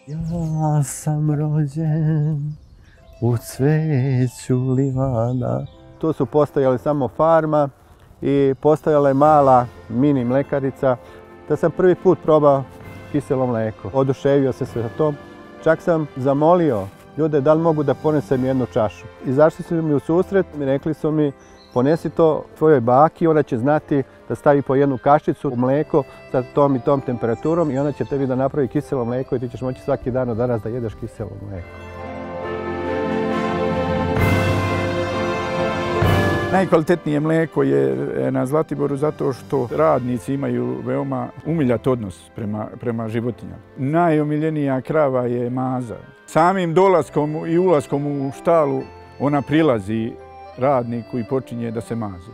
Ja sam rođen u cveću livada. Tu su postojale samo farma i postojala je mala mini mlekarica. Da sam prvi put probao kiselo mlijeko. Oduševio se sa tom. Čak sam zamolio ljude da li mogu da ponesem jednu čašu. Izašli su mi u susret i rekli su mi ponesi to tvojoj baki, ona će znati da stavi po jednu kašicu u mlijeko sa tom i tom temperaturom i ona će tebi da napravi kiselo mlijeko i ti ćeš moći svaki dan od danas da jedeš kiselo mlijeko. Najkvalitetnije mlijeko je na Zlatiboru zato što radnici imaju veoma umiljat odnos prema životinjama. Najomiljenija krava je maza. Samim dolaskom i ulaskom u štalu ona prilazi radniku i počinje da se mazi.